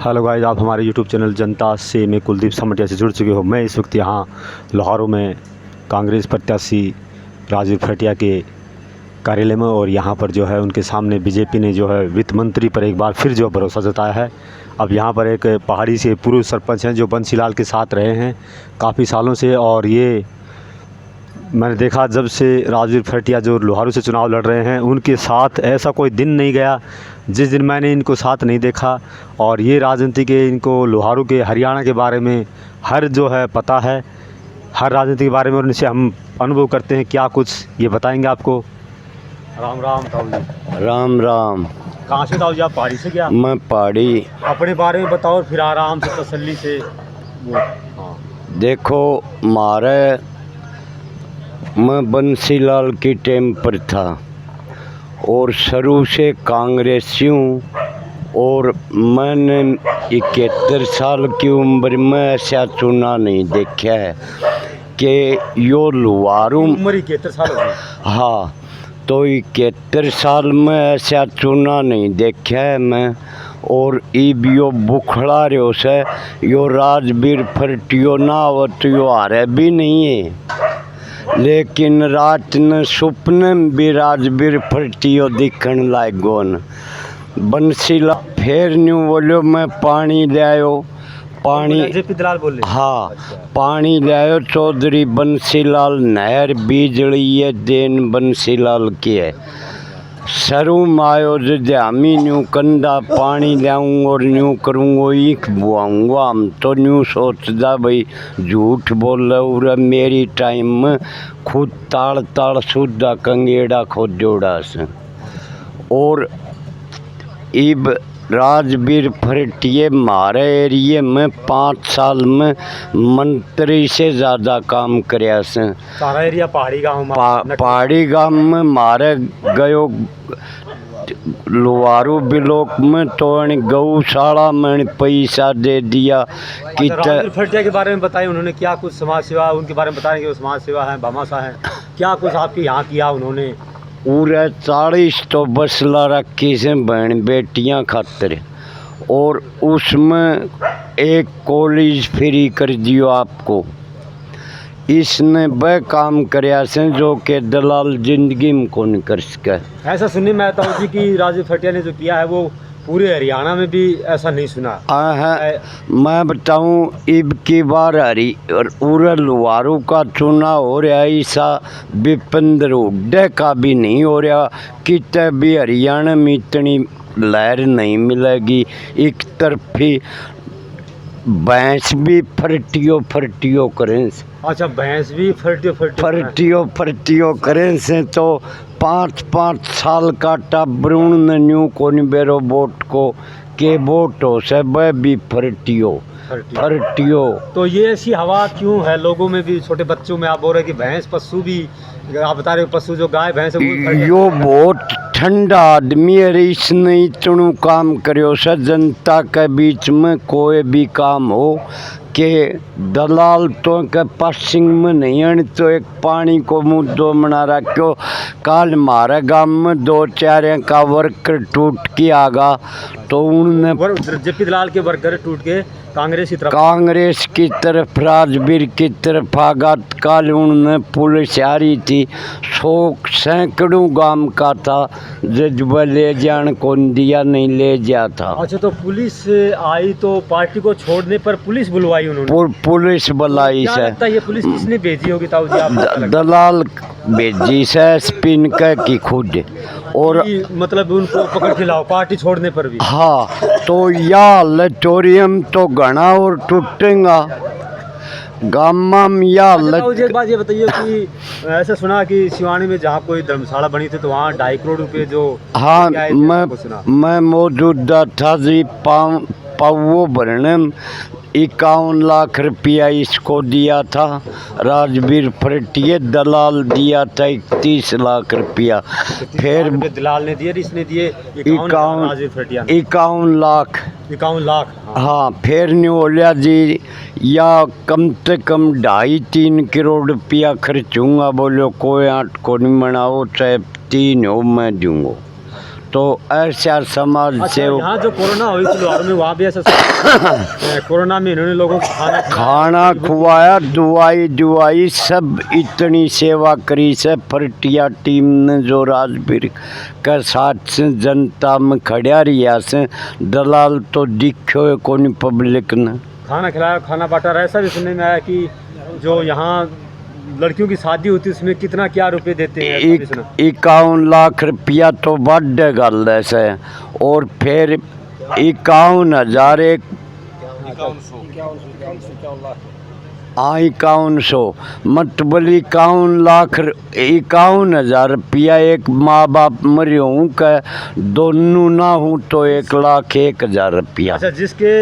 Hello guys, आप हमारे YouTube channel जनता से मैं कुलदीप समटिया से जुड़ चुके हो। मैं इस वक्त यहाँ लोहारू में कांग्रेस प्रत्याशी राजवीर फरटिया के कार्यालय में, और यहाँ पर जो है उनके सामने बीजेपी ने जो है वित्त मंत्री पर एक बार फिर जो भरोसा जताया है। अब यहाँ पर एक पहाड़ी से पूर्व सरपंच हैं जो बंसीलाल के साथ रहे हैं काफ़ी सालों से, और ये मैंने देखा जब से राजवीर फरटिया जो लोहारू से चुनाव लड़ रहे हैं उनके साथ ऐसा कोई दिन नहीं गया जिस दिन मैंने इनको साथ नहीं देखा। और ये राजनीति के इनको लोहारू के हरियाणा के बारे में हर जो है पता है, हर राजनीति के बारे में, और इनसे हम अनुभव करते हैं क्या कुछ ये बताएंगे आपको। राम राम ताऊ जी। राम राम। कहाँ से ताऊ जी? आप पहाड़ी से क्या? मैं पहाड़ी। अपने बारे में बताओ फिर आराम से तसल्ली से। हाँ देखो मारे, मैं बंसीलाल की टेम पर था और शुरू से कांग्रेसी हूँ, और मैंने 71 साल की उम्र में ऐसा चुना नहीं देखा है कि यो लोहारू। उम्र 71 साल हो गई? हाँ, तो 71 साल में ऐसा चुना नहीं देखा है मैं। और इब यो बुखड़ा रहो से यो राजवीर फरटियो ना हो तो यो हारे भी नहीं है, लेकिन रात न सपने में भी राजवीर फरटियो दिखन लाग गोन। बंसीलाल फिर न्यू बोलो मैं पानी ले आयो। पानी जेपी दलाल बोल रहे? हाँ, पानी ले आयो। चौधरी बंसीलाल नहर बिजली ये देन बंसीलाल की है। सरू मायो हामी न्यू कंधा पानी लाऊँ और न्यू करूँगा ईख बुआऊँगा। हम तो न्यू सोचता भाई झूठ बोल रहे, और मेरी टाइम में खुद ताड़ ताड़ सुधा कंगेड़ा खोद जोड़ा से। और इब राजवीर फरटिये मारे एरिए में 5 साल में मंत्री से ज़्यादा काम कराया से। सारा एरिया पहाड़ी गाँव पहाड़ी गांव में मारे गयो लोहारू ब्लॉक में तो गौशाला में पैसा दे दिया कि राजवीर फरटिया के बारे में बताइए, उन्होंने क्या कुछ समाज सेवा उनके बारे में बताएंगे? वो समाज सेवा है, भामाशाह है, क्या कुछ आपके यहाँ किया उन्होंने? पूरे 40 तो बसला रखी से बहन बेटियां खातिर, और उसमें एक कॉलेज फ्री कर दियो आपको। इसने वह काम कराया से जो के दलाल जिंदगी में कौन कर सके। ऐसा सुनने में आता है कि राजवीर फरटिया ने जो किया है वो पूरे हरियाणा में भी ऐसा नहीं सुना है। मैं बताऊं, इब की बार हरी और पूरे लोहारू का चुनाव हो रहा है, ऐसा विपिंदर हुड्डे का भी नहीं हो रहा। कितने भी हरियाणा में इतनी लहर नहीं मिलेगी। एक तरफी भैंस भी फरटियो फरटियो करें। अच्छा, भैंस भी फरटियो करें से तो 5-5 साल का टब्रून ने न्यू कोनी बेरो बोट को के बोट हो से वह भी फरटियो। तो ये ऐसी हवा क्यों है लोगों में भी, छोटे बच्चों में? आप बोल रहे कि भैंस पशु भी, आप बता रहे हो पशु जो गाय भैंस है यो बहुत ठंडा आदमी है। इसने इतनू काम करो से जनता के बीच में कोई भी काम हो के दलाल तो के पश्चिम में नहीं आने तो एक पानी को मुद्दों बना रखो। काल मारे गांव में 2-4 का वर्कर टूट के आगा तो उन्होंने जेपी दलाल के वर्कर टूट के कांग्रेस की तरफ राजवीर की तरफ आगा। काल उन्होंने पुलिस आ रही थी, 100 सैकड़ों गांव का था, जज्बा ले जान कौन दिया नहीं ले जा था। अच्छा, तो पुलिस आई तो पार्टी को छोड़ने पर पुलिस बुलवाई उन्होंने? पुलिस बुलाई से। ये पुलिस किसने भेजी होगी ताऊ जी? आप दलाल भेजी से स्पिन की खुद, और मतलब उनको पकड़ के लाओ पार्टी छोड़ने पर भी? हाँ, तो या लेटोरियम तो घना और टूटेगा गामा में या एक बात ये बताइए कि ऐसा सुना कि शिवानी में जहाँ कोई धर्मशाला बनी थी तो वहाँ 2.5 करोड़ रुपए जो। हाँ, मैं मौजूदा था जी। पावो भरने 51 लाख रुपया इसको दिया था। राजवीर फरटिये दलाल दिया था 31 लाख रुपया। फिर दलाल ने दिए, इसने दिए 51 लाख। हाँ, फिर न्योलिया जी या कम से कम 2.5-3 करोड़ रुपया खर्चूंगा। बोलो कोई 8 को नहीं मनाओ, चाहे 3 हो मैं दूंगा। तो ऐसा समाज अच्छा, से यहाँ जो कोरोना हुई थी लोहारू में, वहाँ भी ऐसा कोरोना में इन्होंने लोगों को खाना खुआया, दुआई सब इतनी सेवा करी से फरटिया टीम ने जो राजवीर के साथ से जनता में खड़ा रिया से दलाल तो दिखो कौन पब्लिक ने खाना खिलाया, खाना बांटा रहा। ऐसा भी सुनने में आया कि जो यहाँ लड़कियों की शादी होती है उसमें कितना क्या रुपए देते हैं, ऐसा भी सुना। 51 लाख रुपया तो बड़ गल है, और फिर 51,000 एक 5100 मतलब 51 लाख 51,000 रुपया एक माँ बाप मरे हूँ का दोनों ना हूँ तो 1,01,000 रुपया। अच्छा, जिसके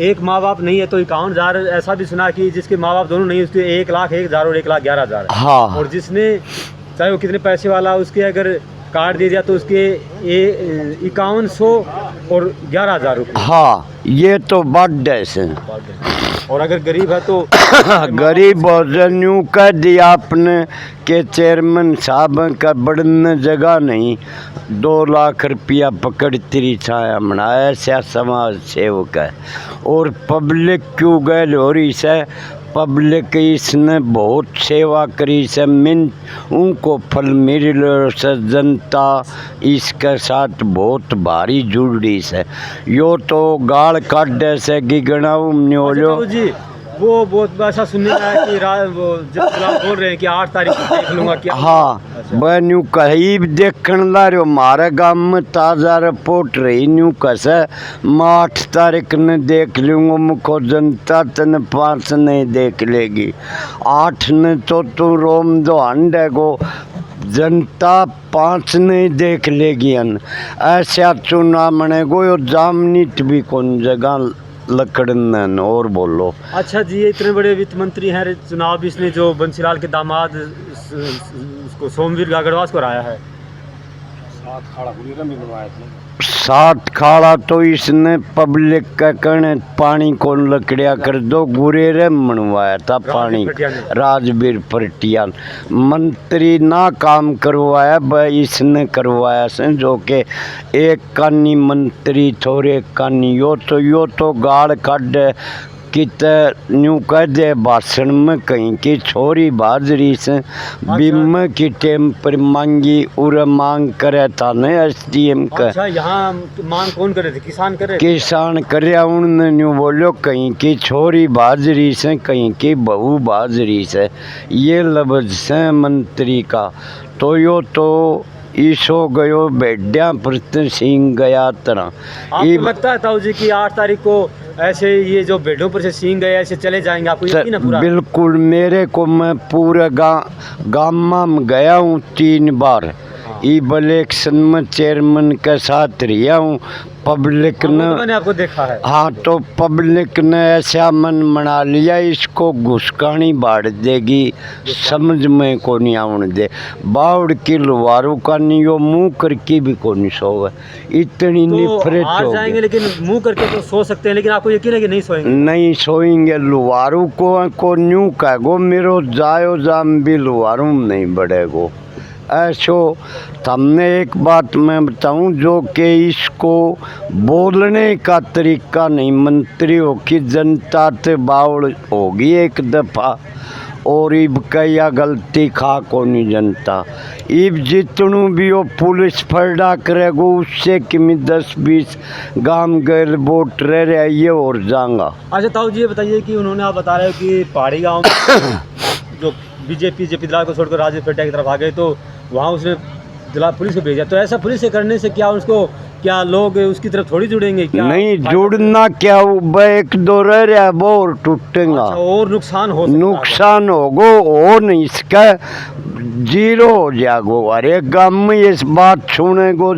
एक माँ बाप नहीं है तो 51,000, ऐसा भी सुना कि जिसके माँ बाप दोनों नहीं है उसके 1,01,000 और 1,11,000। हाँ, और जिसने चाहे वो कितने पैसे वाला, उसके अगर कार्ड दे दिया तो उसके 5100 और 11,000 रुपये। हाँ, ये तो बड़ से। और अगर गरीब है तो गरीब भोजन यूँ कह दिया आपने के चेयरमैन साहब का बढ़ने जगह नहीं, 2 लाख रुपया पकड़ तिरी छाया मना ऐसा समाज सेवक है। और पब्लिक क्यों गए लोरी से, पब्लिक इसने बहुत सेवा करी से, मिन उनको फल मिल से, जनता इसके साथ बहुत भारी जुड़ी से। यो तो गाल काटे से गिगणाऊ न्योलो जी, वो बहुत ऐसा सुनने में आया कि वो जब बोल रहे हैं कि 8 तारीख को देख लूंगा क्या। हाँ, वह न्यू कहीं देखने ला रहे हमारे गांव में ताज़ा रिपोर्ट रही न्यू कैसे मैं 8 तारीख ने देख लूँगा, मुझको जनता तन 5 नहीं देख लेगी, 8 ने तो तू रोम दो अंडे को जनता 5 नहीं देख लेगी। ऐसा चुनाव मने गो यो जामनीट भी कौन जगह लकड़न। और बोलो। अच्छा जी, ये इतने बड़े वित्त मंत्री हैं, चुनाव भी इसने जो बंसीलाल के दामाद उसको सोमवीर गागड़वास को हराया है। 7 खाड़ा तो इसने पब्लिक का कहने पानी कौन लकड़िया कर दो गुरेरे मनवाया था पानी, राजवीर फरटिया मंत्री ना काम करवाया ब इसने करवाया से, जो के एक कानी मंत्री थोड़े कानी यो तो गाड़ काट कित न्यू कह दे भाषण में कहीं की छोरी बाजरी से बिम की टेम पर मांगी उर मांग करे था न SDM का। अच्छा, यहाँ मांग कौन करे थे, किसान करे? किसान करे, उन्होंने न्यू बोलो कहीं की छोरी बाजरी से, कहीं की बहू बाजरी से, ये लफ्ज से मंत्री का। तो यो तो ईसो गयो बेड्या प्रति सिंह गया तरह। आपको लगता है ताऊ जी कि 8 तारीख को ऐसे ये जो बेडों पर से सींग गए ऐसे चले जाएंगे, आपको यकीन है पूरा? बिल्कुल, मेरे को मैं पूरा गाँव में गया हूँ 3 बार। ई इलेक्शन में चेयरमैन के साथ रिया हूँ, पब्लिक ने तो मैंने आपको देखा है। हाँ, तो पब्लिक ने ऐसा मन बना लिया इसको घुसकानी बाढ़ देगी, समझ में को नहीं आने दे, बावड़ की लुवारू का नहीं यो मुँह करके भी को नहीं सोवे, इतनी तो निफरत हो जाएंगे। गई। लेकिन मुंह करके तो सो सकते हैं, लेकिन आपको यकीन है कि नहीं सोएंगे? नहीं सोएंगे, लुवारू को न्यू कहो मेरो जायो जाम भी लुवारू नहीं बढ़ेगो। ऐसो हमने एक बात मैं बताऊं, जो कि इसको बोलने का तरीका नहीं, मंत्री हो कि जनता ते बावड़ होगी एक दफ़ा, और इब क्या गलती खा को नहीं जनता, इब जितनू भी वो पुलिस फरडा करेगो उससे कि मैं 10-20 गांव गए वोट रह रहे ये और जाऊंगा। अच्छा ताऊ जी, ये बताइए कि उन्होंने, आप बता रहे हो कि पहाड़ी गाँव जो बीजेपी दलाल को छोड़कर राजवीर फरटिया की तरफ आ गए, तो वहाँ उसने जिला पुलिस को भेजा, तो ऐसा पुलिस से करने से क्या उसको, क्या लोग उसकी तरफ थोड़ी जुड़ेंगे क्या? नहीं जुड़ना, क्या एक दो रह रहा वो और टूटेगा। अच्छा, और नुकसान हो सकता है? नुकसान होगो और नहीं, इसका 0 हो जाएगो। अरे गाँव में इस बात सुनेगो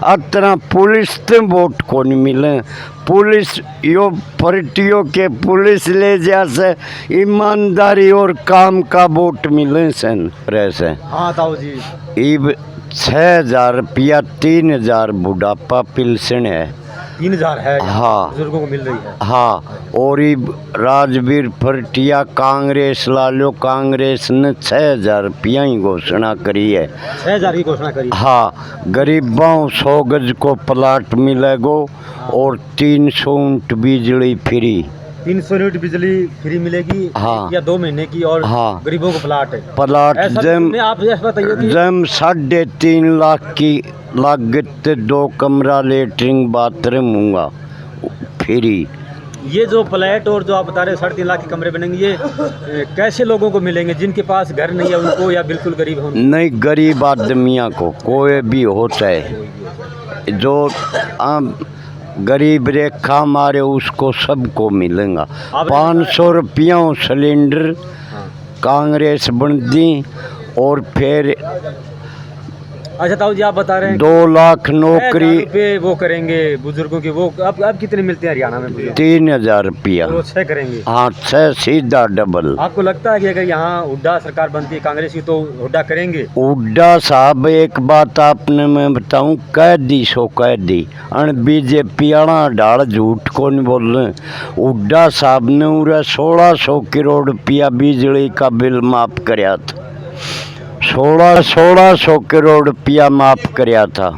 अतना पुलिस ते वोट को नहीं मिले, पुलिस यो फरटियों के पुलिस ले जा से ईमानदारी और काम का वोट मिले सन से। हाँ ताऊ जी, इब 6,000 रुपया 3,000 बुढ़ापा पिलसन है, 3,000 है हाँ। बुजुर्गों को मिल रही है। हाँ, और ये राजवीर फरटिया कांग्रेस ला लो, कांग्रेस ने 6,000 रुपया ही घोषणा करी है। 6,000 की घोषणा करी। हाँ, गरीबों 100 गज को प्लाट मिलेगो और 300 यूनिट बिजली फ्री। 300 यूनिट बिजली फ्री मिलेगी। हाँ। या 2 महीने की, और हाँ। गरीबों को प्लाट है। प्लाट आप ऐसा बताइए कि जम 3.5 लाख की लागत 2 कमरा लेटरिन बाथरूम होगा फ्री। ये जो फ्लैट और जो आप बता रहे हैं 3.5 लाख के कमरे बनेंगे, ये कैसे लोगों को मिलेंगे? जिनके पास घर नहीं है उनको, या बिल्कुल गरीब हों? नहीं, गरीब आदमियों को, कोई भी होता है जो गरीब रेखा मारे उसको सबको मिलेगा। 500 रुपया सिलेंडर कांग्रेस बन दी। और फिर अच्छा ताऊ जी, आप बता रहे हैं 2 लाख नौकरी पे वो करेंगे बुजुर्गों की। वो अब कितने मिलते हैं हरियाणा में? 3,000 रुपया। वो 6 करेंगे। हाँ, 6 सीधा डबल। आपको लगता है कि अगर यहाँ हुड्डा सरकार बनती है कांग्रेस की तो हुड्डा करेंगे? हुड्डा साहब, एक बात आपने मैं बताऊं, कह दी सो कह दी। अन बीजेपी आना डाल झूठ को नहीं बोल रहे। हुड्डा साहब ने उरा 1600 करोड़ रुपया बिजली का बिल माफ कराया था। 1600 करोड़ रुपया माफ कराया था।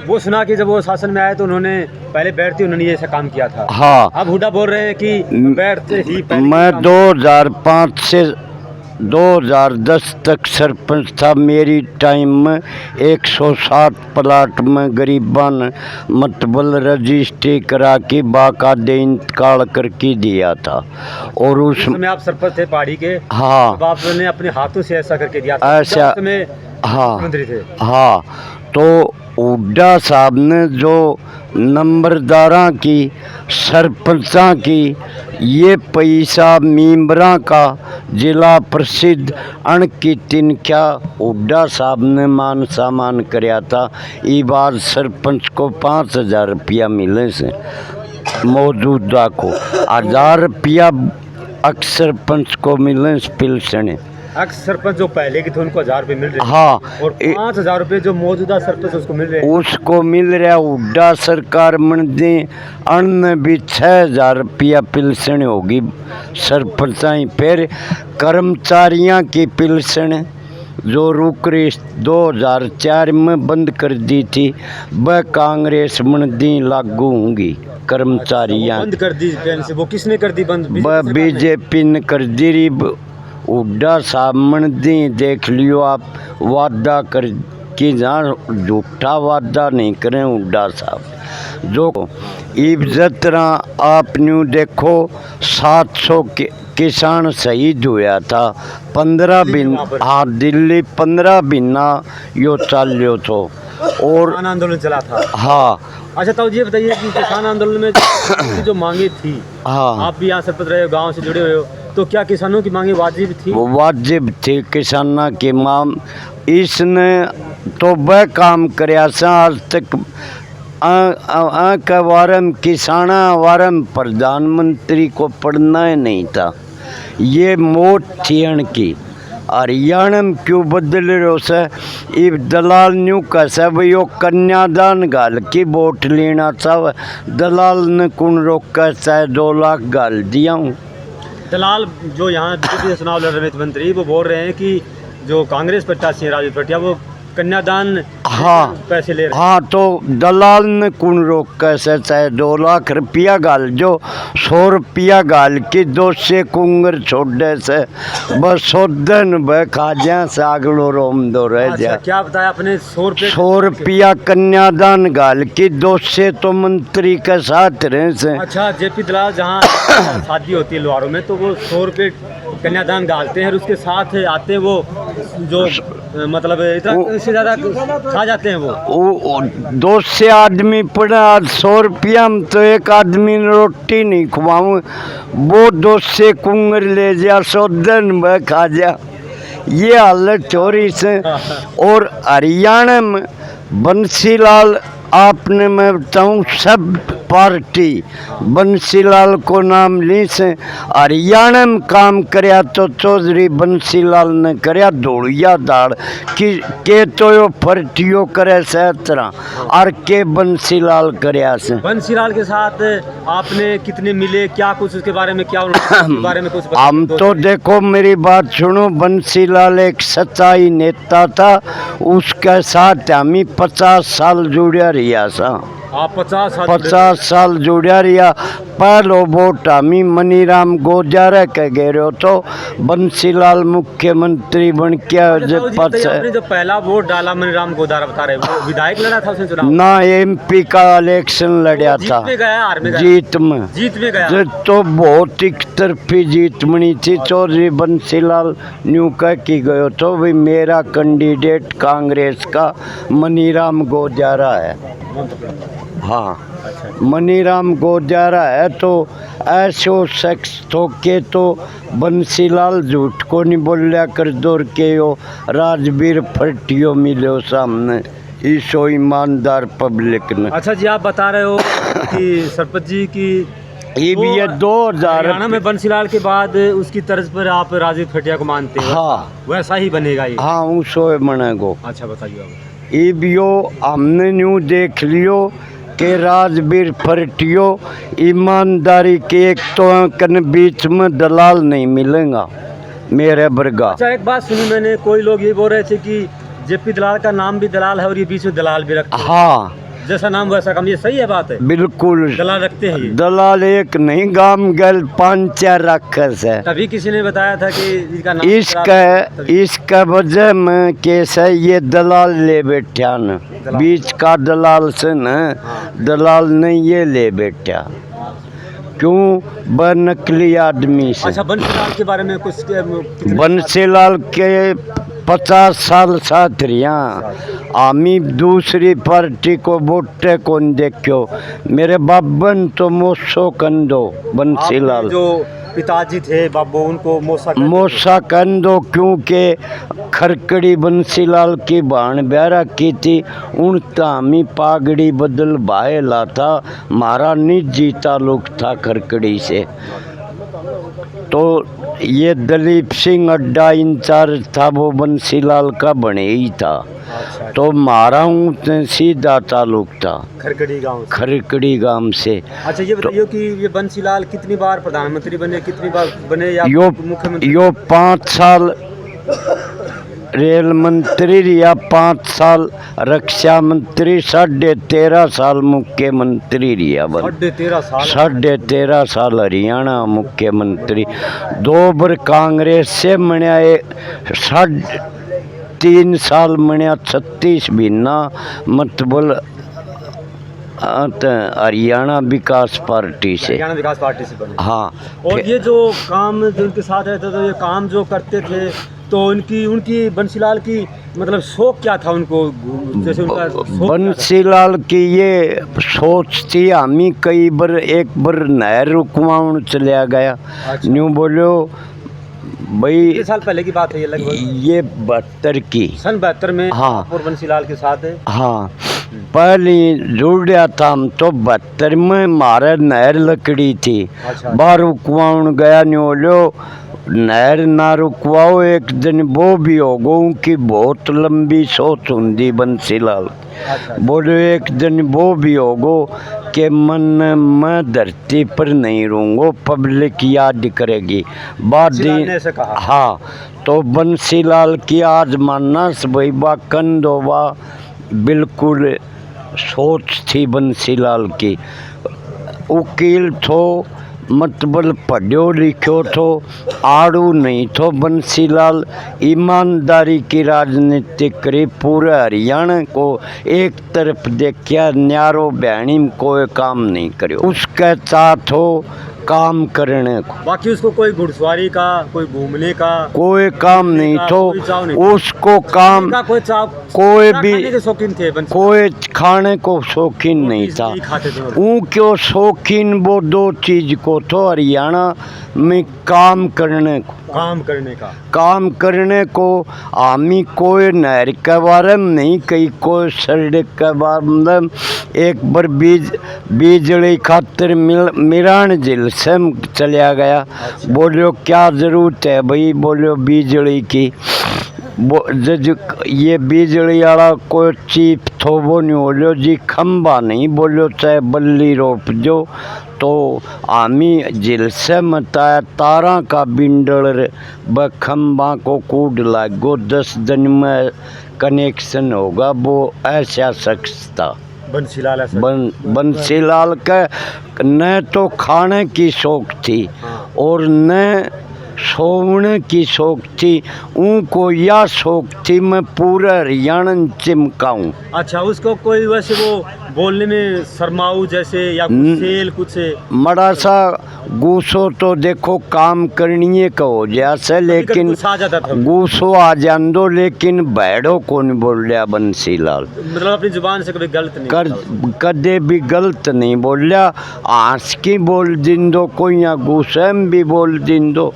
वो सुना कि जब वो शासन में आए तो उन्होंने पहले बैठते उन्होंने ये ऐसा काम किया था। हाँ, अब हुड्डा बोल रहे हैं कि बैठते ही मैं 2005 से 2010 तक सरपंच था। मेरी टाइम में 160 प्लाट में गरीबान मतबल रजिस्ट्री करा के बाकायदे इंतकाल करके दिया था। और उसमें आप सरपंच थे पहाड़ी के। हाँ, तो आपने अपने हाथों से ऐसा करके दिया था। ऐसा। में हाँ, मंत्री थे। हाँ, तो हुड्डा साहब ने जो नंबरदारा की, सरपंचा की, ये पैसा मेंबरा का जिला प्रसिद्ध अणकित इनका हुड्डा साहब ने मान सम्मान कराया था। ये बात सरपंच को 5,000 रुपया मिले से मौजूदा को 1,000 रुपया अक्स सरपंच को मिले पेंशन। अक्स सरपंच जो पहले के थे उनको 1,000 रुपये मिल रहे हैं। हाँ, और 5,000 रुपये जो मौजूदा सरपंच उसको मिल रहे हैं। उसको मिल रहा। हुड्डा सरकार मन दे अन्न भी 6,000 रुपया पेंशन होगी सरपंचा। फिर कर्मचारियों की पेंशन जो रुक रही 2004 में बंद कर दी थी, वह कांग्रेस मन दी लागू होंगी कर्मचारियाँ। बंद कर दी पेंशन। वो किसने कर दी बंद? वह बीजेपी ने कर दी रही। हुड्डा साहब मन दी देख लियो आप, वादा कर कि जहाँ झूठा वादा नहीं करें हुड्डा साहब। जो इज्जत रहा आप न्यू देखो 700 किसान शहीद हुआ था 15 दिन। हाँ, दिल्ली 15 महीना यो चाल्यो तो। और किसान आंदोलन चला था। हाँ। अच्छा तो ये बताइए कि किसान आंदोलन में जो मांगे थी, हाँ, आप भी यहाँ सरपंच रहे हो, गाँव से जुड़े हुए हो, तो क्या किसानों की मांगे वाजिब थी? वाजिब थी किसाना की मांग। इसने तो वह काम कराया आज तक वारम किसाना वारम प्रधानमंत्री को पढ़ना ही नहीं था। ये मौत थी की। हरियाणा में क्यों बदल रहे हो से? इब दलाल न्यू कैसे भाई यो कन्यादान गाल की वोट लेना चाहे, दलाल ने कौन रोका? चाहे 2 लाख गाल दिया हूँ। दलाल जो यहाँ बीजेपी से चुनाव लड़ रहे मंत्री, वो बोल रहे हैं कि जो कांग्रेस प्रत्याशी है राजवीर फरटिया, वो कन्यादान हाँ पैसे ले रहे। हाँ, तो दलाल ने कौन रोक कैसे? चाहे 2 लाख रुपया गाल जो 100 रुपया गाल की 2 से कुंगर छोड़े से बस सोदन व खाजा से आगलो रोम दो रह जा। क्या बताया आपने? 100 रुपया कन्यादान गाल की 2 से तो मंत्री के साथ रहे से। अच्छा, जेपी दलाल जहाँ शादी होती है लोहारों में, तो वो 100 रुपये कन्यादान डालते हैं और उसके साथ आते हैं वो जो मतलब इतना इससे ज़्यादा खा जाते हैं वो 2 से आदमी पड़ा 100 रुपया में तो एक आदमी ने रोटी नहीं खुआऊँ, वो 2 से कुंगर ले जा 100 दिन में खा जा। ये हालत हो रही से। और हरियाणा में बंसीलाल आपने मैं बताऊँ सब पार्टी बंसीलाल को नाम ली से हरियाणा में काम करया तो चौधरी बंसीलाल ने करया धोलिया दाड़ के तो यो फर्टियो करे से तरह और के बंसीलाल करया से। बंसीलाल के साथ आपने कितने मिले, क्या कुछ उसके बारे में, क्या उसके बारे में कुछ हम तो देखो मेरी बात सुनो, बंसीलाल एक सच्चाई नेता था, उसके साथ हमी 50 साल जुड़िया रिया सा। आप 50 साल जुड़िया रिया। पहलो वोट हमी मनीराम गोजारा के गेरो तो बंसीलाल मुख्यमंत्री बन के आपने जो पहला वोट डाला मनीराम गोदारा बता रहे, वो विधायक लड़ा था उसने चुनाव ना, MP का इलेक्शन लड़ा था, जीत में गया तो बहुत एक तरफी जीत बनी थी। चौधरी बंसीलाल न्यू कह की गयो तो भाई मेरा कैंडिडेट कांग्रेस का मनीराम गोजारा है। हाँ, मनीराम गोजारा है तो ऐसो शख्स तो के तो बंसीलाल झूठ को नहीं बोलिया कर दौर के यो राजवीर फटियो मिलो सामने ईसो ईमानदार पब्लिक ने। अच्छा जी, आप बता रहे हो कि सरपंच जी की ये भी ये 2000 हरियाणा में बंसीलाल के बाद उसकी तर्ज पर आप राजवीर फटिया को मानते हो? हाँ, वैसा ही बनेगा ये? हाँ, उसो बनेगो। अच्छा बताइए आप। ये भी हमने न्यू देख लियो के राजवीर फटियो ईमानदारी के एक तो कन बीच में दलाल नहीं मिलेगा मेरे बरगा। अच्छा, एक बात सुनी मैंने, कोई लोग ये बोल रहे थे कि जेपी दलाल का नाम भी दलाल है और ये बीच में दलाल भी रखते हैं। हाँ, जैसा नाम वैसा काम, ये सही है बात है? बिल्कुल दलाल रखते हैं ये? दलाल एक नहीं, गाम गल 5-4 रखस है। तभी किसी ने बताया था कि इसका नाम इसका वजह में कैसे ये दलाल ले बैठा न, बीच का दलाल से न, दलाल ने ये ले बैठा क्यों, नकली आदमी से। अच्छा, बंसीलाल के बारे में कुछ? बंसीलाल के 50 साल साथ रिया, आमी दूसरी पार्टी को वोटे कौन देखो, मेरे बाबन तो मोसो कंदो बंसीलाल जो पिताजी थे बाबू, उनको मोसा कंदो क्योंकि खरकड़ी बंसीलाल की बाण ब्यारा की थी, उन तामी पागड़ी बदल भाएला था, मारा निजी ताल्लुक था खरकड़ी से। तो ये दलीप सिंह अड्डा इंचार्ज था, वो बंसीलाल का बने ही था। अच्छा, तो मारा हूँ सीधा ताल्लुक था खरकड़ी गांव से। अच्छा, ये बताइए कि ये बंसीलाल कितनी बार प्रधानमंत्री बने, कितनी बार बने या मुख्यमंत्री? यो 5 साल रेल मंत्री या 5 साल रक्षा मंत्री, 13.5 साल मुख्यमंत्री रिया बन, 13.5 साल हरियाणा मुख्यमंत्री। 2 बार कांग्रेस से मण्या, 3 साल मण्या 36 महीना मतलब हरियाणा विकास पार्टी से बने। हाँ, और ये जो काम जो उनके साथ रहते तो ये काम जो करते थे तो उनकी बंसीलाल की मतलब शौक क्या था उनको, जैसे उनका बंसीलाल की ये सोच थी, हमी कई बार एक बार नहर रुकवाउन चलिया गया। अच्छा। न्यू बोलो भाई, कितने साल पहले की बात है ये? लगभग ये 72 की, सन 72 में। हाँ, और बंसीलाल के साथ है। हाँ, पहले जुड़ था हम तो 72 में, मारे नहर लकड़ी थी। अच्छा। बाहर रुकवाउन गया, न्यू बोलो नहर ना रुकवाओ, एक दिन वो भी होगो, उनकी बहुत लंबी सोच हुंदी बंसीलाल। अच्छा। बोलो एक दिन वो भी होगो कि मन मैं धरती पर नहीं रहूँगो, पब्लिक याद करेगी बाद। हाँ, तो बंसीलाल की आज मानना भाई बा कंदोबा बिल्कुल सोच थी बंसीलाल की। वकील थो, मतलब पढ़ो लिखो तो आड़ू नहीं तो बंसीलाल ईमानदारी की राजनीति करी, पूरे हरियाणा को एक तरफ देखिया, न्यारो बहनी में कोई काम नहीं करो। उसके साथ हो काम करने को। बाकी उसको कोई घुड़सवारी का, कोई घूमने का कोई काम नहीं कोई चाव नहीं तो उसको काम का कोई चाव, कोई ना भी खाने के शौकीन थे बंसी कोई खाने को शौकीन नहीं था। नहीं खाते थे वो। ऊ क्यों शौकीन वो दो चीज को तो हरियाणा में काम करने को। काम करने को आमी कोई नहर के बारे में नहीं कही, कोई सड़क के बारे में। एक बार बिजली खातिर मिरान जिल से चलिया गया। बोलो क्या जरूरत है भाई, बोलो बिजली की। ये बिजली वाला कोई चीप थो वो नहीं बोलो जी, खम्बा नहीं बोलो चाहे बल्ली रोप जो। तो आमी जिल से मताया तारा का बिंडल ब खम्बा को कूद लागो, 10 दिन में कनेक्शन होगा। वो ऐसा शख्स था बंसीलाल। बंसीलाल का न तो खाने की शौक थी और न सोने की शौक थी। उनको यह शौक थी मैं पूरा हरियाणा चिमकाऊं। अच्छा, उसको कोई वैसे वो बोलने में शर्माऊ जैसे या सेल कुछ मड़ा सा गुस्सो तो देखो काम करनी कहो जैसे, लेकिन गुस्सो आ जान दो, लेकिन बैठो कौन बोल रहा बंसीलाल। मतलब अपनी जुबान से कभी गलत नहीं कदे भी गलत नहीं बोल रहा। आँस की बोल दिन दो, कोई या गुस्से में भी बोल दिन दो।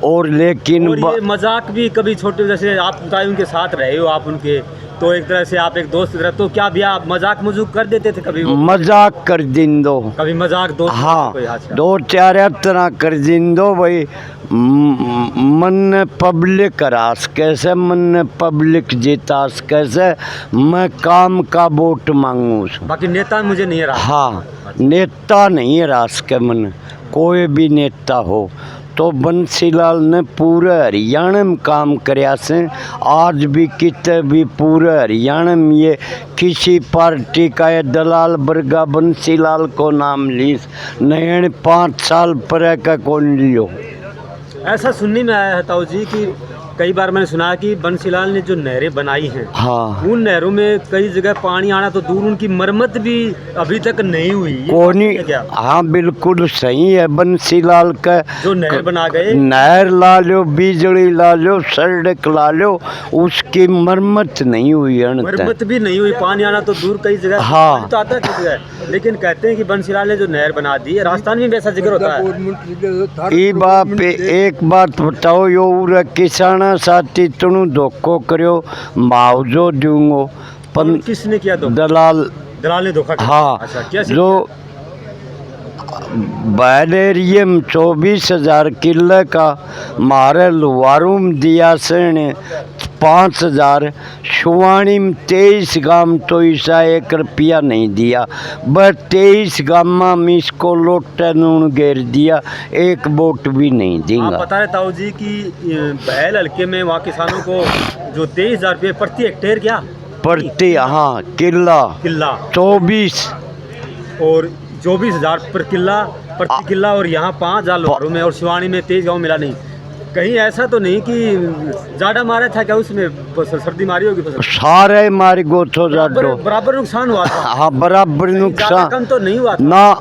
और लेकिन और ये मजाक भी कभी छोटे, जैसे आप उनके साथ रहे हो आप उनके, तो एक तरह से आप एक दोस्त की तरह, तो क्या भी आप मजाक मजूक कर देते थे कभी? मजाक कर दिन दो, कभी मजाक दोस्त। हाँ, 2-4 तरह कर दिन दो भाई। मन पब्लिक रास कैसे, मन पब्लिक जीतास कैसे, मैं काम का वोट मांगू। बाकी नेता मुझे नहीं रहा। हाँ, नेता नहीं रास के मन, कोई भी नेता हो। तो बंसीलाल ने पूरे हरियाणा में काम कराया से। आज भी कितने भी पूरे हरियाणा में ये किसी पार्टी का ये दलाल वर्गा बंसीलाल को नाम ली नहीं, 5 साल पर का कौन लियो। ऐसा सुनने में आया है ताऊ जी कि कई बार मैंने सुना कि बंसीलाल ने जो नहरें बनाई हैं, हाँ, उन नहरों में कई जगह पानी आना तो दूर, उनकी मरम्मत भी अभी तक नहीं हुई। कोनी, हाँ बिल्कुल सही है। बंसीलाल का जो नहर बना गए, नहर ला लो, बिजली ला लो, सड़क ला लो, उसकी मरम्मत नहीं हुई है। मरम्मत भी नहीं हुई, पानी आना तो दूर कई जगह। हाँ, तो आता है, लेकिन कहते हैं कि बंसीलाल ने जो नहर बना दी है, राजस्थान में भी ऐसा जिक्र होता है। एक बात बताओ, यो किसान साथी तुनु धोखो करो, मुआवजो दूंगो। किसने किया धोखा? दलाल ने धोखा किया। हाँ, अच्छा, जो बैलेरिये में 24,000 किले का मारे लुवारू में दिया से 5,000, शुवानी में 23 गांव तो ऐसा 1 रुपया नहीं दिया। बस 23 गांव में इसको लोटे नून घेर दिया, 1 वोट भी नहीं देंगे। पता है ताऊ जी कि बैल हल्के में वहाँ किसानों को जो 23,000 रुपये प्रति हेक्टेयर क्या प्रति, हाँ, किला 24 और 24,000 पर किला प्रति किला, और यहाँ 5,000 लोहारों में, और शिवानी में 23 गाँव मिला नहीं। कहीं ऐसा तो नहीं कि ज्यादा मारा था क्या उसमें, सर्दी मारी होगी फसल? सारे मारी गो तो बराबर नुकसान हुआ था। हाँ, बराबर नुकसान, कम तो नहीं हुआ था ना,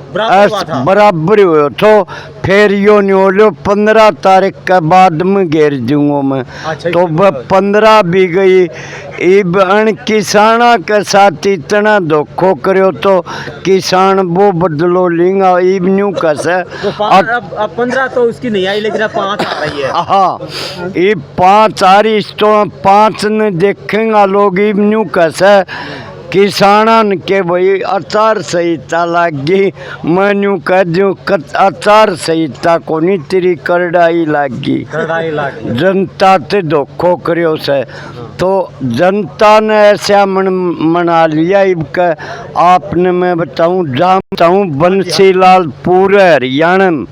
बराबर हुआ। तो फिर यो नहीं हो लो 15 तारीख के बाद में घेर दूंगा मैं। अच्छा, तो 15 भी गई। इब अन किसाना के साथ इतना धोखो करो तो किसान वो बदलो लेंगा। इब न्यू कैसे अब 15 तो उसकी नहीं आई, लेकिन अब 5 आ रही है। हाँ, ये 5 आ रही, तो 5 ने देखेंगे लोग। इब न्यू कैसे किसानन के भाई आचार संहिता लगी, मैं कह दूँ आचार संहिता को नहीं, तेरी करड़ाई लगी, जनता ते धोखो करो से। तो जनता ने ऐसा मना लिया। इबका आपने मैं बताऊँ बंसीलाल पूरे हरियाणा में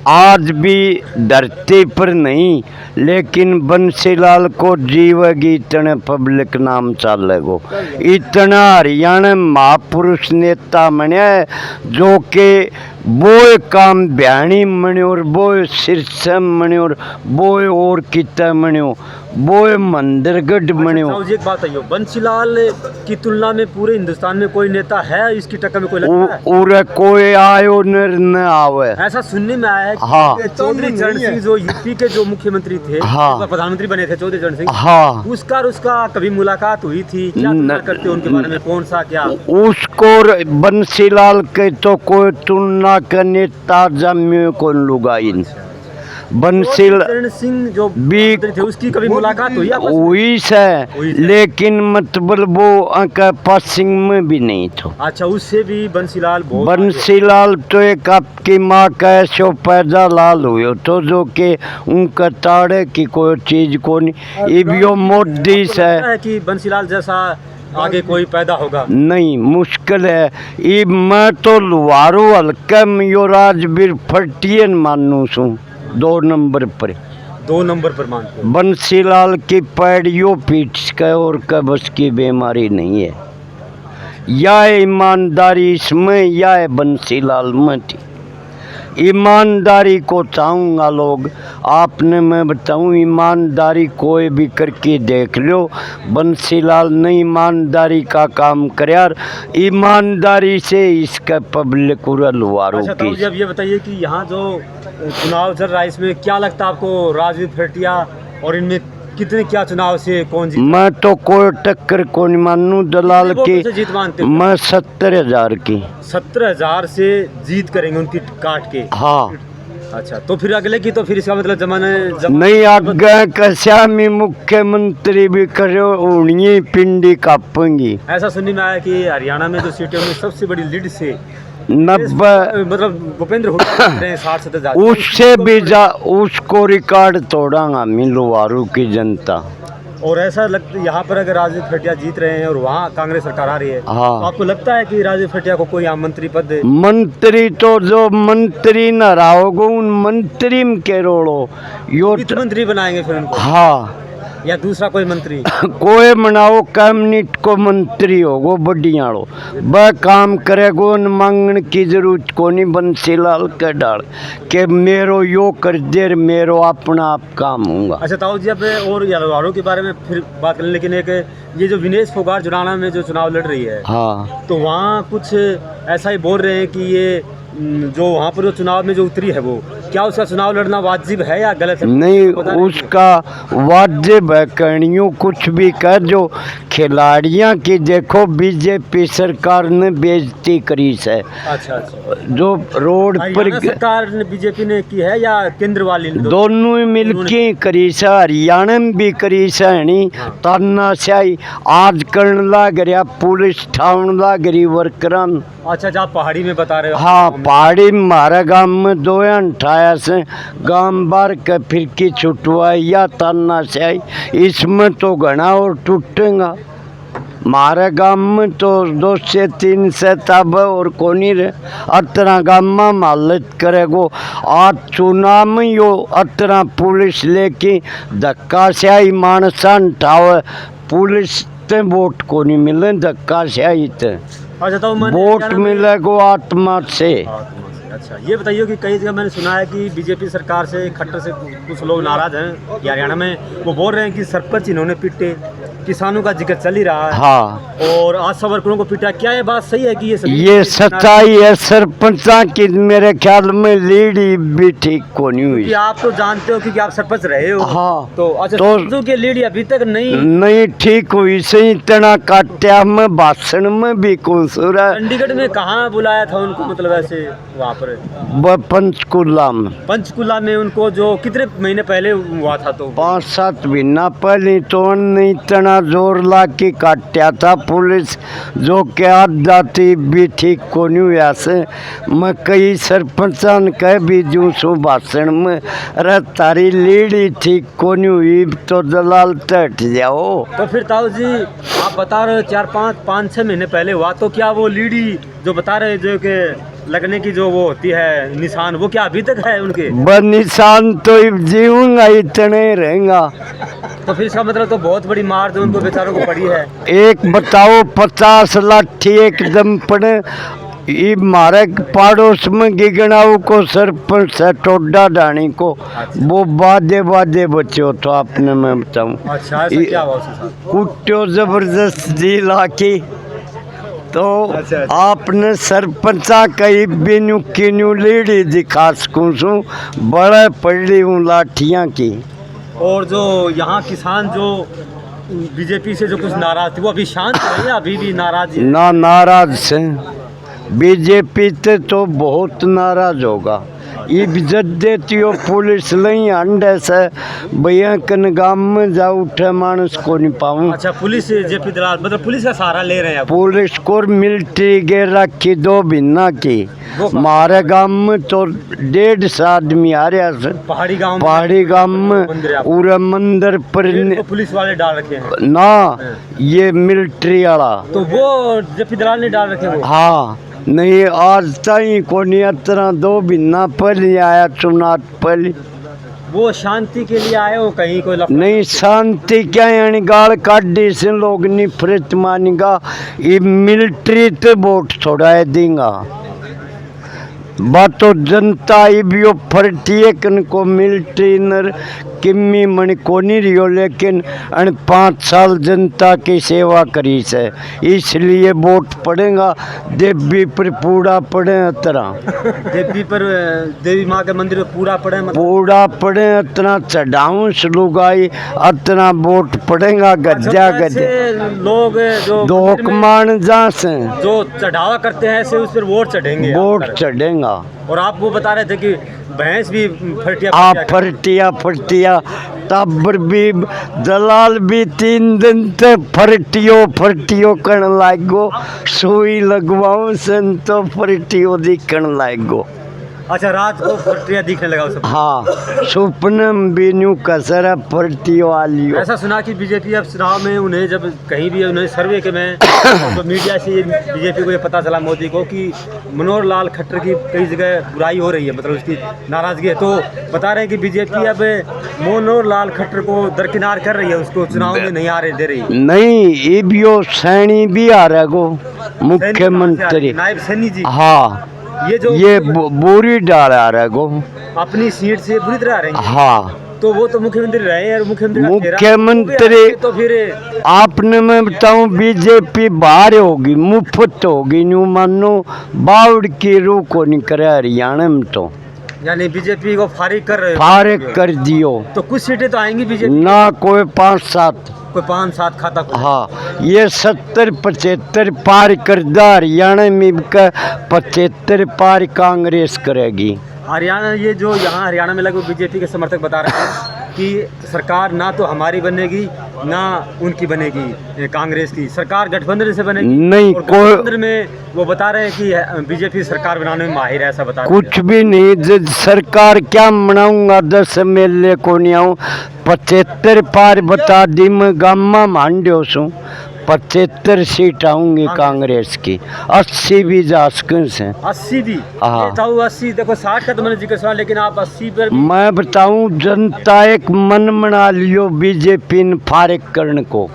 आज भी धरती पर नहीं, लेकिन बंसीलाल को जीवेगी इतने पब्लिक नाम चलेगो। इतना हरियाणा महापुरुष नेता मने जो के वो काम बयानी मने और वो शीर्षम मने और वो और किता मने वो है मंदिरगढ़ बन्यो। साहू जी एक बात है, बंसीलाल की तुलना में पूरे हिंदुस्तान में कोई नेता है इसकी टक्कर में कोई लगता है? उरे कोई आयो न आवे। ऐसा सुनने में आया है कि हाँ। चौधरी चरण सिंह जो यूपी के जो मुख्यमंत्री थे, हाँ। प्रधानमंत्री बने थे चौधरी चरण सिंह, हाँ, उसका कभी मुलाकात हुई थी क्या? तुलना करते हो उनके बारे में, कौन सा क्या? उसको बंसीलाल के तो कोई तुलना का नेता जम्मे को लुगाइन। बंसीलाल चरण सिंह जो भी मंत्री थे उसकी कभी मुलाकात हुई आपस में? हुई से, लेकिन मतलब वो अंका पासिंग में भी नहीं था। अच्छा, उससे भी बंसीलाल बहुत बंसीलाल तो एक आपकी माँ का ऐसो पैदा लाल हुए तो जो के उनका ताड़े की कोई चीज को नहीं। इबियो मोदी से है कि बंसीलाल जैसा आगे कोई पैदा होगा? नहीं, मुश्किल है। ये मैं तो लुहारू हल्का में यो राजवीर फटियन मानू छू 2 नंबर पर। 2 नंबर पर मानते हो? बंसीलाल की पैड़ियों पीठ का और कब्ज की बीमारी नहीं है। या ईमानदारी इसमें या है बंसीलाल में थी। ईमानदारी को चाहूँगा लोग, आपने मैं बताऊँ ईमानदारी कोई भी करके देख लो। बंसीलाल ने ईमानदारी का काम कर यार, ईमानदारी से इसका पब्लिक लुहारों अच्छा, तो की। जब ये बताइए कि यहाँ जो चुनाव चल रहा है इसमें क्या लगता है आपको, राजवीर फटिया और इनमें कितने क्या चुनाव से कौन जीत? मैं तो कोई टक्कर को नहीं मानू दलाल कितने की। वोटों से जीत मानते हो? मैं 70,000 की। 70,000 से जीत करेंगे उनकी काट के? हाँ। अच्छा, तो फिर अगले की तो फिर इसका मतलब जमाने नहीं आगे कश्या में मुख्यमंत्री भी करो उन्हीं पिंडी कापेंगी। ऐसा सुनने में आया कि हरियाणा में जो सीटें उनमें सबसे बड़ी लीड से 90 मतलब भूपेंद्र हुड्डा 60-70,000 उससे भी जा उसको रिकॉर्ड तोड़ांगा मिलवारू की जनता। और ऐसा लगता है यहाँ पर अगर राजवीर फटिया जीत रहे हैं और वहाँ कांग्रेस सरकार आ रही है, हाँ। तो आपको लगता है कि राजवीर फटिया को कोई यहाँ मंत्री पद दे? मंत्री तो जो मंत्री न रहोगे उन मंत्री में के रोड़ो यो वित्त मंत्री बनाएंगे फिर उनको, हाँ या दूसरा कोई मंत्री? कोई मनाओ कैबिनेट को मंत्री हो वो बढ़िया लो वह काम करेगो न मांगने की जरूरत को नहीं। बंसीलाल के डाल के मेरो यो कर दे मेरो अपना आप काम होगा। अच्छा ताऊ जी, अब और यलवारों के बारे में फिर बात करें, लेकिन एक ये जो विनेश फोगाट जुड़ाना में जो चुनाव लड़ रही है, हाँ, तो वहाँ कुछ ऐसा ही बोल रहे हैं कि ये जो वहाँ पर जो चुनाव में जो उतरी है वो क्या उसका चुनाव लड़ना वाजिब है या गलत है? नहीं उसका वाजिब है कहानियों कुछ भी कर। जो खिलाड़ियाँ की देखो बीजेपी सरकार ने बेइज्जती करी है। अच्छा, जो रोड पर सरकार ने बीजेपी ने की है या केंद्र वाली ने? दोनों ही मिलके करी से। हरियाणा में भी करी से नहीं तानाशाही आज करने लग रहा, पुलिस ठाउन लग रही वर्करन। अच्छा, आप पहाड़ी में बता रहे हो? हाँ, पहाड़ी में हमारे गांव में 2 से गांव बार के फिर की छुटवा या तानाशाही इसमें तो घना और टूटेगा। हमारे गांव में तो 2 से 3 से तब और कोनी रे अतरा गांव में मालत करेगो। आज चुनाव में यो अतरा पुलिस लेके धक्का से आई मानसान ठावे पुलिस ते वोट को नहीं मिले धक्का से आई ते। अच्छा, तो वोट मिलेगो आत्मा से। अच्छा, ये बताइए कि कई जगह मैंने सुना है कि बीजेपी सरकार से खट्टर से कुछ लोग नाराज हैं कि हरियाणा में, वो बोल रहे हैं कि सरपंच इन्होंने पीटे, किसानों का जिक्र चल ही रहा है। हाँ, और आशा वर्करों को पीटा, क्या ये बात सही है कि ये सच्चाई है? सरपंचा की मेरे ख्याल में लीड भी ठीक को नहीं हुई। आप तो जानते हो कि आप सरपंच रहे हो। हाँ, तो अच्छा, तो के लीड अभी तक नहीं ठीक हुई से इतना काट्या में भाषण में भी कसूर है। चंडीगढ़ में कहाँ बुलाया था उनको, मतलब ऐसे वहाँ पर पंचकुला में? पंचकुला में उनको जो कितने महीने पहले हुआ था, तो 5-7 महीना पहले तो नहीं इतना जोर ला के काटा था पुलिस जो क्या जाती भी ठीक को नहीं हुआ से। मैं कई सरपंचन कह भी जूँ सो भाषण में अरे तारी लीडी ठीक को नहीं हुई तो दलाल हट जाओ। तो फिर ताऊ जी आप बता रहे हो 5-6 महीने पहले हुआ, तो क्या वो लीडी जो बता रहे जो कि लगने की जो वो होती है निशान, वो क्या अभी तक है उनके? निशान तो जीऊंगा इतने रहेगा। तो फिर इसका मतलब तो बहुत बड़ी मार जो उनको बेचारों को पड़ी है। एक बताओ 50 लाठी एकदम पड़े ये मारे पड़ोस में गिगनाऊ को सरपंच है टोडा डाणी को, वो बादे बादे बच्चों तो आपने मैं बताऊं। अच्छा, ऐसा क्या हुआ उसके साथ? कुट्टो जबरदस्त जी लाके तो अच्छा। आपने सरपंचा कई बिनु किन्यू लीड़ी दिखा सकूं सू, बड़े पड़ी हूँ लाठियाँ की। और जो यहाँ किसान जो बीजेपी से जो कुछ नाराज थे वो अभी शांत है या अभी भी नाराज है? ना नाराज से बीजेपी ते तो बहुत नाराज होगा। इज्जत देती हो पुलिस नहीं अंडे से भैया कन गांव में जा उठे मानस को नहीं पाऊँ। अच्छा, पुलिस जेपी दलाल मतलब पुलिस का सहारा ले रहे हैं आप? पुलिस को मिलिट्री गे रखी दो भिन्ना की, हमारे गांव में तो 150 आदमी आ रहा है। पहाड़ी गांव में पूरे मंदिर पर तो पुलिस वाले डाल रखे हैं ना, ये मिलिट्री वाला तो वो जेपी दलाल ने डाल रखे वो? हाँ नहीं आज तई को तरह दो भिन्ना पल आया चुनाव पल। वो शांति के लिए आए हो कहीं कोई नहीं शांति क्या यानी गाल काटी से लोग निफरत मानेगा, ये मिलिट्री ते वोट थोड़ा है देगा। बात तो जनता ही भी फरती कन को मिलिट्री नर किम्मी मन को नहीं रियो, लेकिन 5 साल जनता की सेवा करी से इसलिए वोट पड़ेगा। देवी पर पूरा पड़े अतरा देवी पर देवी माँ के मंदिर में पूरा पड़े मतलब? पूरा पड़े अतना चढ़ाऊं लुगाई अतना वोट पड़ेगा। गज्जा गज्जे लोग जो दोकमान जा से जो चढ़ावा करते हैं ऐसे उस पर वोट चढ़ेंगे, वोट चढ़ेगा। और आप वो बता रहे थे कि भैंस भी फरटिया फरटिया तब भी दलाल भी 3 दिन ते फरटियो कण लागो, सुई लगवाओ सन तो फरटियो दिखण लागो। अच्छा, रात को फरटिया दिखने लगा उसे? हाँ, सुपने में भी न्यू कसरा फरटियो वाली। ऐसा सुना कि बीजेपी अब चुनाव में उन्हें जब कहीं भी उन्हें सर्वे के में तो मीडिया से बीजेपी को ये पता चला मोदी को कि मनोहर लाल खट्टर की कई जगह बुराई हो रही है, मतलब उसकी नाराजगी है, तो बता रहे हैं कि बीजेपी अब मनोहर लाल खट्टर को दरकिनार कर रही है, उसको चुनाव में नहीं आ रहे दे रही। नहीं ये भी सैनी भी आ रहा गो मुख्यमंत्री नायब सैनी जी। हाँ ये बोरी डाल आ रहा गो अपनी सीट से बुरी तरह आ रहे हैं। हाँ तो वो तो मुख्यमंत्री रहे हैं और मुख्यमंत्री तो फिर आपने मैं बताऊं बीजेपी बाहर होगी मुफ्त होगी न्यू मानो बावड़ की रू को नहीं करे हरियाणा में तो, यानी बीजेपी को फारिग कर दियो तो कुछ सीटें तो आएंगी बीजेपी ना, कोई 5-7 कोई 5-7 खाता हाँ ये 70-75 पार कर दा हरियाणा में 75 पार कांग्रेस करेगी। हरियाणा ये जो यहाँ हरियाणा में लगे बीजेपी के समर्थक बता रहे हैं कि सरकार ना तो हमारी बनेगी ना उनकी बनेगी, कांग्रेस की सरकार गठबंधन से बनेगी। नहीं गठबंधन में वो बता रहे हैं कि बीजेपी सरकार बनाने में माहिर है, ऐसा बता रहे हैं। कुछ भी नहीं, सरकार क्या बनाऊंगा 10 मेले को नहीं आऊँ 75 पार बता दी मैं गामा मांड्यो सू 75 सीट आऊंगी कांग्रेस की, 80 भी जा से 80 भी। हाँ 80 देखो 60 का तो मैंने जिक्र सुना, लेकिन आप 80 पर मैं बताऊं जनता एक मन बना लियो बीजेपी ने फारिग करने को।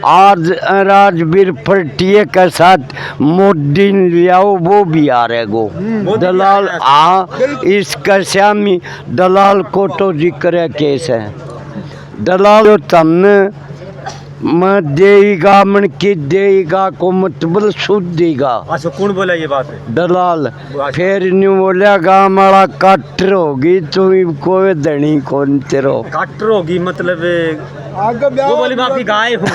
आज राजवीर फरटिये के साथ मोदी ने लियाओ वो भी आ रहे गो दलाल। हाँ इसका श्यामी दलाल को तो जिक्र केस है, दलाल तमने मैं देगा मन की देगा को मतलब शुद्ध देगा। अच्छा कौन बोला ये बात है? दलाल। फिर न्यू बोलिया गाँव वाला काटर होगी तुम कोई धनी कौन तेरो काटर होगी मतलब वो बोली मैं आपकी गाय हूँ।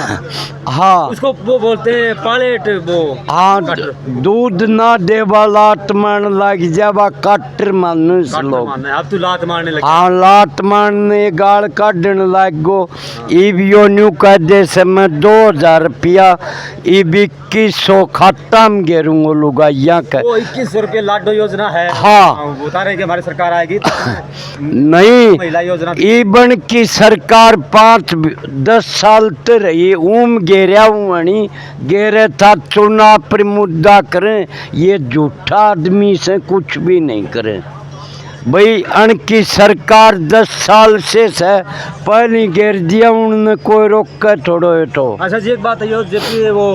हाँ उसको वो बोलते हैं पालेट वो। हाँ दूध ना दे वाला लात लग जावा काटर मानुस लोग। अब तू लात मारने लगे? हाँ लात मारने गाल काटने लग गो। ईवीओ न्यू कर दे मैं 2000 रुपया 2100 खाता में गेरूंगा लुगाइया का। 2100 रुपये लाडो योजना है। हाँ बता रहे कि हमारी सरकार आएगी नहीं महिला योजना इबन की सरकार 5-10 साल तो रही ऊम गेरे था चुनाव पर मुद्दा करें, ये झूठा आदमी से कुछ भी नहीं करें भाई। अनकी सरकार 10 साल से पहली घेर दिया उन्होंने कोई रोक कर थोड़ो तो। अच्छा जी एक बात है जबकि वो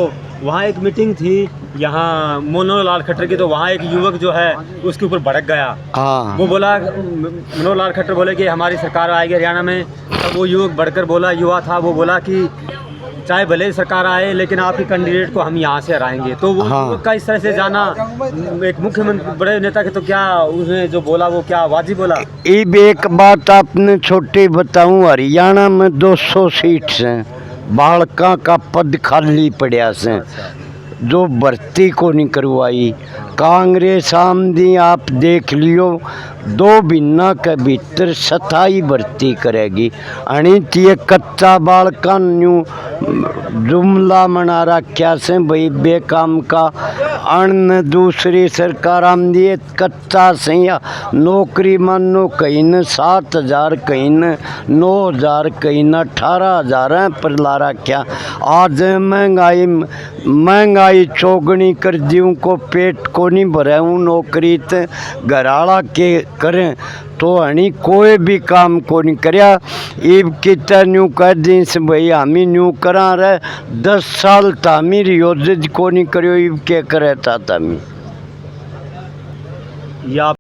वहाँ एक मीटिंग थी यहाँ मनोहर लाल खट्टर की, तो वहाँ एक युवक जो है उसके ऊपर भड़क गया। हाँ वो बोला, मनोहर लाल खट्टर बोले कि हमारी सरकार आएगी हरियाणा में। तब वो युवक बढ़कर बोला, युवा था, वो बोला कि चाहे भले ही सरकार आए लेकिन आपके कैंडिडेट को हम यहाँ से हराएंगे। तो वो हाँ। युवक का इस तरह से जाना एक मुख्यमंत्री बड़े नेता के, तो क्या उसने जो बोला वो क्या वाजिब बोला? अब एक बात आपने छोटी बताऊं, हरियाणा में 200 सीट से बालका का पद खाली पड़ा से, जो भर्ती को नहीं करवाई कांग्रेस आमदी। आप देख लियो 2 महीना के भीतर 27 भर्ती करेगी। अनित ये कच्चा बालका न्यू जुमला मना रखा से भाई बेकाम का अन्न दूसरी सरकार आमदी कच्चा से या नौकरी मानो कहीं न 7,000 कहीं न 9,000 कहीं न 18,000 पर ला रखा। आज महंगाई चौगनी कर दियूँ को पेट को नहीं भराऊँ नौकरी ते घराला के करें तो हनी कोई भी काम को नहीं करया। इब कितना न्यू कर दी से भाई हमी न्यू करा रहे 10 साल तामीर योजित को नहीं करियो, इब के करे था तमी या